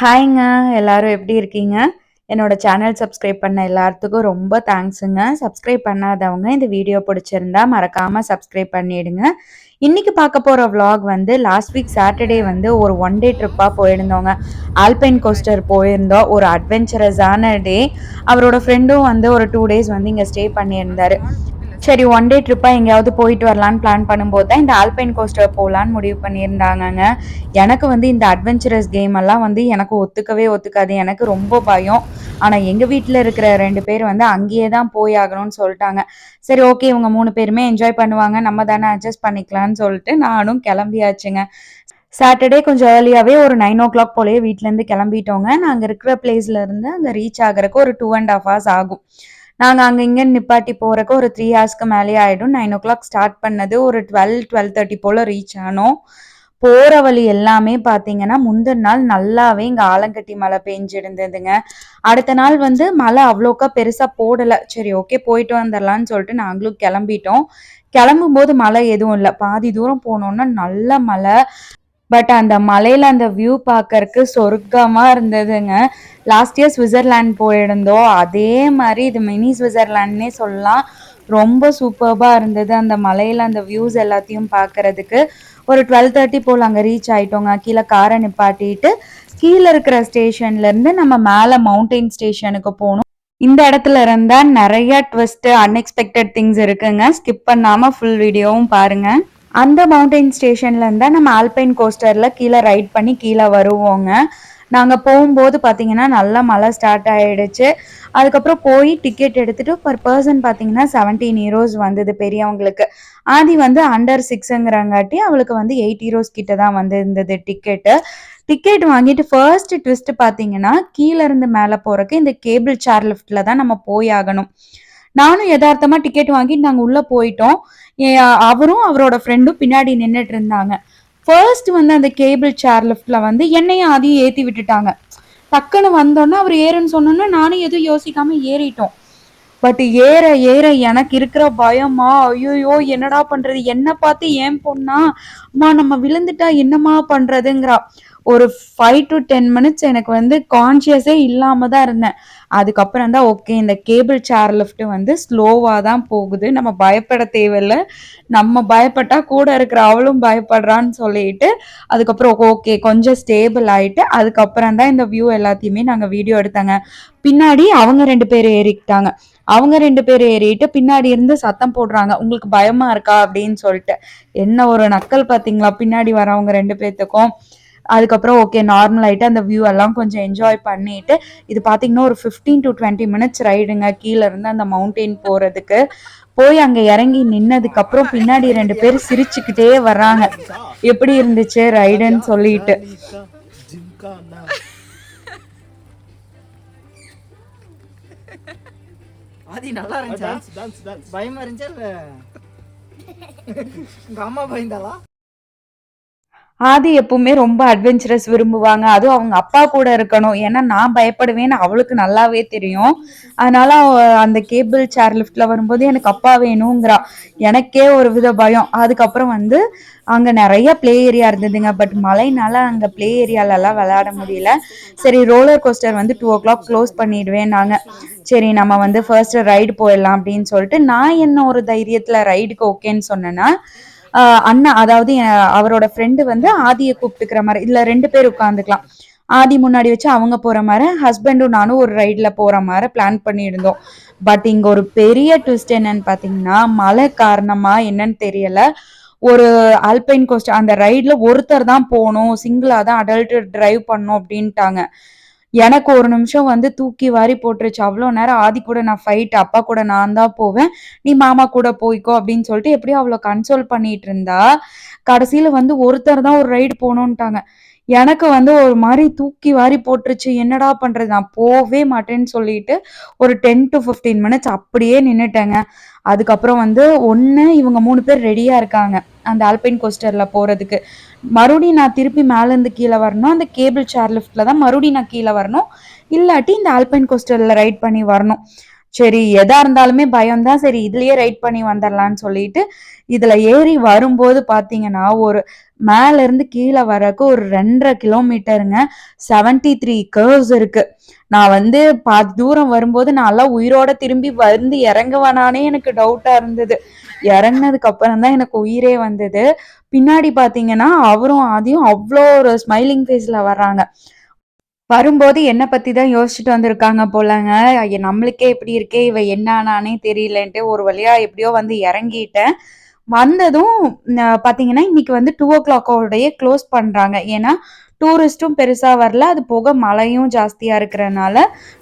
ஹாய்ங்க. எல்லாரும் எப்படி இருக்கீங்க? என்னோட சேனல் சப்ஸ்கிரைப் பண்ண எல்லாத்துக்கும் ரொம்ப தேங்க்ஸுங்க. சப்ஸ்கிரைப் பண்ணாதவங்க இந்த வீடியோ பிடிச்சிருந்தா மறக்காம சப்ஸ்கிரைப் பண்ணிடுங்க. இன்னைக்கு பார்க்க போற விளாக் வந்து லாஸ்ட் வீக் சாட்டர்டே வந்து ஒரு ஒன் டே ட்ரிப்பா போயிருந்தோங்க. ஆல்பைன் கோஸ்டர் போயிருந்தோம். ஒரு அட்வென்ச்சரஸான டே. அவரோட ஃப்ரெண்டும் வந்து ஒரு 2 டேஸ் வந்து இங்க ஸ்டே பண்ணியிருந்தாரு. சரி ஒன் டே ட்ரிப்பா எங்கேயாவது போயிட்டு வரலான்னு பிளான் பண்ணும்போது தான் இந்த ஆல்பைன் கோஸ்டர் போலான்னு முடிவு பண்ணியிருந்தாங்கங்க. எனக்கு வந்து இந்த அட்வென்ச்சரஸ் கேம் எல்லாம் வந்து எனக்கு ஒத்துக்கவே ஒத்துக்காது. எனக்கு ரொம்ப பயம். ஆனா எங்க வீட்ல இருக்கிற 2 பேர் வந்து அங்கேயே தான் போய் ஆகணும்னு சொல்ட்டாங்க. சரி ஓகே இவங்க 3 பேருமே என்ஜாய் பண்ணுவாங்க. நம்ம தானே அட்ஜஸ்ட் பண்ணிக்கலாம்னு சொல்லிட்டு நானும் கிளம்பியாச்சுங்க. சாட்டர்டே கொஞ்சம் ஏர்லியாவே ஒரு 9:00 போலயே வீட்லேருந்து கிளம்பிட்டோங்க. நாங்க இருக்கிற பிளேஸ்ல இருந்து அங்க ரீச் ஆகறக்கு ஒரு 2 1/2 ஹவர்ஸ் ஆகும். நாங்க அங்க இங்கன்னு நிப்பாட்டி போறக்கு ஒரு 3 ஹவர்ஸ்க்கு மேலேயே ஆயிடும். 9:00 ஸ்டார்ட் பண்ணது ஒரு 12, 12:30 போல ரீச் ஆனோம். போற வழி எல்லாமே பார்த்தீங்கன்னா, முந்தின நாள் நல்லாவே இங்க ஆலங்கட்டி மழை பெஞ்சிருந்ததுங்க. அடுத்த நாள் வந்து மழை அவ்வளோக்கா பெருசா போடல. சரி ஓகே போயிட்டு வந்துரலான்னு சொல்லிட்டு நாங்களும் கிளம்பிட்டோம். கிளம்பும்போது மழை எதுவும் இல்ல. பாதி தூரம் போனோம்னா நல்ல மழை. பட் அந்த மலையில அந்த வியூ பார்க்கறக்கு சொர்க்கமா இருந்ததுங்க. லாஸ்ட் இயர் ஸ்விட்சர்லாந்து போயிருந்தோம். அதே மாரி இது மினி ஸ்விட்சர்லாந்துன்னே சொல்லலாம். ரொம்ப சூப்பர்பா இருந்தது. அந்த மலையில அந்த வியூஸ் எல்லாத்தையும் பார்க்கறதுக்கு. ஒரு 12:30 போல அங்க ரீச் ஆயிட்டோங்க. கீழ கார நிப்பாட்டிட்டு, கீழ இருக்கிற ஸ்டேஷன்ல இருந்து நம்ம மேல மவுண்டைன் ஸ்டேஷனுக்கு போனோம். இந்த இடத்துல இருந்தா நெறைய ட்விஸ்ட், அன்எக்ஸ்பெக்டட் திங்ஸ் இருக்குங்க. ஸ்கிப் பண்ணாம ஃபுல் வீடியோவும் பாருங்க. அந்த மவுண்டைன் ஸ்டேஷன்ல இருந்தா நம்ம ஆல்பைன் கோஸ்டர்ல கீழ ரைட் பண்ணி கீழ வருவோங்க. நாங்க போகும்போது பார்த்தீங்கன்னா, நல்லா மழை ஸ்டார்ட் ஆயிடுச்சு. அதுக்கப்புறம் போய் டிக்கெட் எடுத்துட்டு பெர் பெர்சன் பார்த்தீங்கன்னா, 17 யூரோஸ் வந்தது பெரியவங்களுக்கு. ஆதி வந்து அண்டர் 6ங்கிறங்காட்டி அவளுக்கு வந்து 8 யூரோஸ் கிட்ட தான் வந்திருந்தது டிக்கெட்டு. டிக்கெட் வாங்கிட்டு ஃபர்ஸ்ட் ட்விஸ்ட் பார்த்தீங்கன்னா, கீழ இருந்து மேல போறக்கு இந்த கேபிள் சேர் லிஃப்ட்ல தான் நம்ம போய் ஆகணும். நானும் எதார்த்தமா டிக்கெட் வாங்கிட்டு நாங்க உள்ள போயிட்டோம். எ அவரும் அவரோட ஃப்ரெண்டும் பின்னாடி நின்னுட்டு இருந்தாங்க. ஃபர்ஸ்ட் வந்து அந்த கேபிள் சேர் லிஃப்ட்ல வந்து என்னையும் அதையும் ஏத்தி விட்டுட்டாங்க. டக்குன்னு வந்தோனே அவர் ஏறுன்னு சொன்னோனே நானும் எதுவும் யோசிக்காம ஏறிட்டோம். பட் ஏற ஏற எனக்கு இருக்கிற பயமா, ஐய்யய்யோ! என்னடா பண்றது? என்ன பார்த்து என் பொண்ணா, அம்மா நம்ம விழுந்துட்டா என்னம்மா பண்றதுங்கிறா. ஒரு 5 to 10 மினிட்ஸ் எனக்கு வந்து கான்ஷியஸே இல்லாம தான் இருந்தேன். அதுக்கப்புறம் தான் ஓகே இந்த கேபிள் சேர் லிஃப்ட் வந்து ஸ்லோவா தான் போகுது. நம்ம பயப்பட தேவையில்ல. நம்ம பயப்பட்டா கூட இருக்கிற அவளும் பயப்படுறான்னு சொல்லிட்டு, அதுக்கப்புறம் ஓகே கொஞ்சம் ஸ்டேபிள் ஆயிட்டு, அதுக்கப்புறம் தான் இந்த வியூ எல்லாத்தையுமே நாங்க வீடியோ எடுத்தேங்க. பின்னாடி அவங்க 2 பேர் ஏறிக்கிட்டாங்க. அவங்க 2 பேர் ஏறிட்டு பின்னாடி இருந்து சத்தம் போடுறாங்க. உங்களுக்கு பயமா இருக்கா? அப்படின்னு சொல்லிட்டு. என்ன ஒரு நக்கல் பார்த்தீங்களா? பின்னாடி வரவங்க 2 பேத்துக்கும். அதுக்கப்புறம் ஓகே நார்மல் ஆயிட்டு அந்த வியூ எல்லாம் கொஞ்சம் என்ஜாய் பண்ணிட்டு, இது பார்த்தீங்கன்னா ஒரு 15 to 20 மினிட்ஸ் ரைடுங்க. கீழ இருந்து அந்த மவுண்டைன் போறதுக்கு. போய் அங்க இறங்கி நின்னதுக்கு அப்புறம் பின்னாடி 2 பேர் சிரிச்சுக்கிட்டே வர்றாங்க. எப்படி இருந்துச்சு ரைடுன்னு சொல்லிட்டு. ஆதி நல்லா இருந்துச்சா? பயமா இருந்துச்சா இல்ல உங்க அம்மா பயந்தாளா? ஆதி எப்பவுமே ரொம்ப அட்வென்ச்சரஸ் விரும்புவாங்க. அதுவும் அவங்க அப்பா கூட இருக்கணும். ஏன்னா நான் பயப்படுவேன்னு அவளுக்கு நல்லாவே தெரியும். அதனால அந்த கேபிள் சேர் லிஃப்ட்ல வரும்போது எனக்கு அப்பா வேணுங்கிறா. எனக்கே ஒரு வித பயம். அதுக்கப்புறம் வந்து அங்க நெறைய ப்ளே ஏரியா இருந்ததுங்க. பட் மழைனால அங்க ப்ளே ஏரியாலலாம் விளையாட முடியல. சரி ரோலர் கோஸ்டர் வந்து 2:00 க்ளோஸ் பண்ணிடுவேன்னாங்க. சரி நம்ம வந்து ஃபர்ஸ்ட் ரைடு போயிடலாம் அப்படின்னு சொல்லிட்டு நான் என்ன ஒரு தைரியத்துல ரைடுக்கு ஓகேன்னு சொன்னேன்னா, அண்ணா அதாவது அவரோட ஃப்ரெண்டு வந்து ஆதிய கூப்பிட்டுக்கிற மாதிரி இதுல 2 பேர் உட்காந்துக்கலாம். ஆதி முன்னாடி வச்சு அவங்க போற மாதிரி ஹஸ்பண்டும் நானும் ஒரு ரைட்ல போற மாதிரி பிளான் பண்ணியிருந்தோம். பட் இங்க ஒரு பெரிய ட்விஸ்ட் என்னன்னு பாத்தீங்கன்னா மழை காரணமா என்னன்னு தெரியல. ஒரு ஆல்பைன் கோஸ்டர் அந்த ரைட்ல ஒருத்தர் தான் போகணும், சிங்கிளா தான் அடல்ட் டிரைவ் பண்ணும் அப்படின்ட்டாங்க. எனக்கு ஒரு நிமிஷம் வந்து தூக்கி வாரி போட்டுருச்சு. அவ்வளோ நேரம் ஆதி கூட நான் ஃபைட், அப்பா கூட நான் தான் போவேன். நீ மாமா கூட போய்க்கோ அப்படின்னு சொல்லிட்டு எப்படியோ அவள கன்சோல் பண்ணிட்டு இருந்தா, கடைசியில வந்து ஒருத்தர் தான் ஒரு ரைடு போணும்ட்டாங்க. எனக்கு வந்து ஒரு மாரி தூக்கி வாரி போட்டுருச்சு. என்னடா பண்றது? நான் போவே மாட்டேன்னு சொல்லிட்டு, ஒரு 10 to 15 மினிட்ஸ் அப்படியே நின்னுட்டேங்க. அதுக்கப்புறம் வந்து ஒண்ணு இவங்க 3 பேர் ரெடியா இருக்காங்க. அந்த ஆல்பைன் கோஸ்டர்ல போறதுக்கு. மறுபடியும் நான் திருப்பி மேலேருந்து கீழ வரணும். அந்த கேபிள் சேர் லிஃப்ட்ல தான் மறுபடியும் நான் கீழ வரணும். இல்லாட்டி இந்த ஆல்பைன் கோஸ்டர்ல ரைட் பண்ணி வரணும். சரி எதா இருந்தாலுமே பயம் தான். சரி இதுலயே ரைட் பண்ணி வந்துரலான்னு சொல்லிட்டு, இதுல ஏறி வரும்போது பார்த்தீங்கன்னா, ஒரு மேல இருந்து கீழ வரக்கு ஒரு 2½ கிலோமீட்டருங்க. 73 கர்வ்ஸ் இருக்கு. நான் வந்து பாதி தூரம் வரும்போது நான்லாம் உயிரோட திரும்பி வந்து இறங்குவேனான்னே எனக்கு டவுட்டா இருந்தது. இறங்குனதுக்கு அப்புறம் தான் எனக்கு உயிரே வந்தது. பின்னாடி பார்த்தீங்கன்னா, அவரும் ஆதியும் அவ்ளோ ஒரு ஸ்மைலிங் ஃபேஸ்ல வர்றாங்க. வரும்போது என்ன பத்தி தான் யோசிச்சுட்டு வந்திருக்காங்க போலங்க. நம்மளுக்கே இப்படி இருக்கே! இவ என்ன ஆனான்னே தெரியலன்ட்டு ஒரு வழியா எப்படியோ வந்து இறங்கிட்டேன். வந்ததும் பார்த்தீங்கன்னா, இன்னைக்கு வந்து 2:00 ஓடயே க்ளோஸ் பண்றாங்க. ஏன்னா, டூரிஸ்ட்டும் பெருசா வரல. அது போக மழையும் ஜாஸ்தியா இருக்கிறனால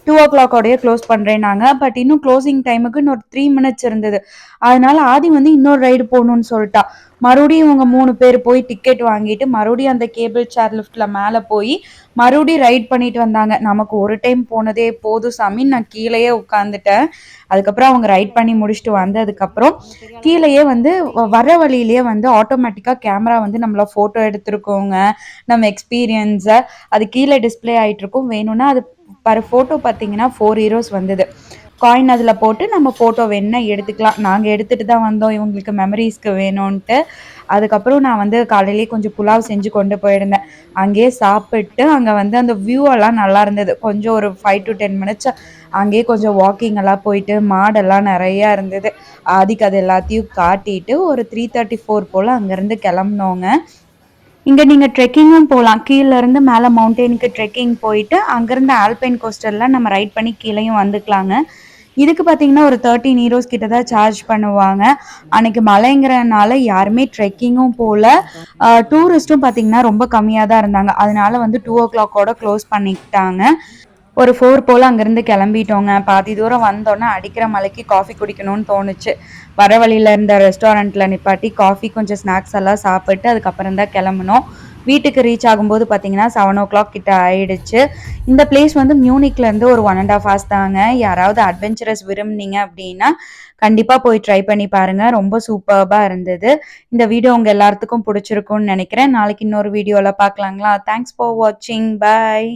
2:00 ஓடயே க்ளோஸ் பண்றேன்னாங்க. பட் இன்னும் க்ளோசிங் டைமுக்கு இன்னொரு 3 மினிட்ஸ் இருந்தது. அதனால ஆதி வந்து இன்னொரு ரைடு போணும்னு சொல்ட்டா. மறுபடியும் இவங்க 3 பேர் போய் டிக்கெட் வாங்கிட்டு, மறுபடியும் அந்த கேபிள் சேர் லிஃப்ட்ல மேல போயி, மறுபடியும் ரைட் பண்ணிட்டு வந்தாங்க. நமக்கு ஒரு டைம் போனதே போதும் சாமின்னு நான் கீழயே உட்காந்துட்டேன். அதுக்கப்புறம் அவங்க ரைட் பண்ணி முடிச்சுட்டு வந்ததுக்கப்புறம், கீழயே வந்து வர வழியிலேயே வந்து ஆட்டோமேட்டிக்கா கேமரா வந்து நம்மள ஃபோட்டோ எடுத்திருக்கோங்க. நம்ம எக்ஸ்பீரியன்ஸ அது கீழ டிஸ்ப்ளே ஆயிட்டுருக்கும். வேணும்னா அது பர் ஃபோட்டோ பார்த்தீங்கன்னா 4 ஹீரோஸ் வந்தது. காயின் அதில போட்டு நம்ம ஃபோட்டோ வேணுனா எடுத்துக்கலாம். நாங்க எடுத்துட்டு தான் வந்தோம் இவங்களுக்கு மெமரீஸ்க்கு வேணுன்ட்டு. அதுக்கப்புறம் நான் வந்து காலையிலேயே கொஞ்சம் புலாவ் செஞ்சு கொண்டு போயிருந்தேன். அங்கேயே சாப்பிட்டு, அங்க வந்து அந்த வியூ எல்லாம் நல்லா இருந்தது. கொஞ்சம் ஒரு 5 டூ 10 மினிட்ஸ் அங்கேயே கொஞ்சம் வாக்கிங் எல்லாம் போயிட்டு, மாடெல்லாம் நெறையா இருந்தது. ஆதிக்கு அது எல்லாத்தையும் காட்டிட்டு, ஒரு 3:34 போல அங்கருந்து கெளம்புனோங்க. இங்க நீங்க ட்ரெக்கிங்கும் போலாம். கீழ இருந்து மேல மவுண்டெயினுக்கு ட்ரெக்கிங் போயிட்டு, அங்கருந்து ஆல்பைன் கோஸ்டர்ல நம்ம ரைட் பண்ணி கீழயும் வந்துக்கலாங்க. இதுக்கு பார்த்தீங்கன்னா, ஒரு 13 ஹீரோஸ் கிட்ட தான் சார்ஜ் பண்ணுவாங்க. அன்னைக்கு மழைங்கிறனால யாருமே ட்ரெக்கிங்கும் போல. டூரிஸ்ட்டும் பார்த்தீங்கன்னா, ரொம்ப கம்மியா தான் இருந்தாங்க. அதனால வந்து 2:00 க்ளோஸ் பண்ணிட்டாங்க. ஒரு 4 போல அங்கேருந்து கிளம்பிட்டோங்க. பாதி தூரம் வந்தோனே அடிக்கிற மழைக்கு காஃபி குடிக்கணும்னு தோணுச்சு. வர வழியில இருந்த ரெஸ்டாரண்ட்ல நிப்பாட்டி காஃபி, கொஞ்சம் ஸ்நாக்ஸ் எல்லாம் சாப்பிட்டு அதுக்கப்புறம் தான் கிளம்புனோம். வீட்டுக்கு ரீச் ஆகும்போது பார்த்தீங்கன்னா, 7:00 கிட்ட ஆயிடுச்சு. இந்த பிளேஸ் வந்து மியூனிக்லேருந்து ஒரு 1 1/2 ஹார்ஸ் தாங்க. யாராவது அட்வென்ச்சரஸ் விரும்புனீங்க அப்படின்னா, கண்டிப்பா போய் ட்ரை பண்ணி பாருங்க. ரொம்ப சூப்பர்பா இருந்தது. இந்த வீடியோ உங்க எல்லாத்துக்கும் புடிச்சிருக்கும்னு நெனைக்கிறேன். நாளைக்கு இன்னொரு வீடியோல பார்க்கலாங்களா? தேங்க்ஸ் ஃபார் வாட்சிங். பாய்.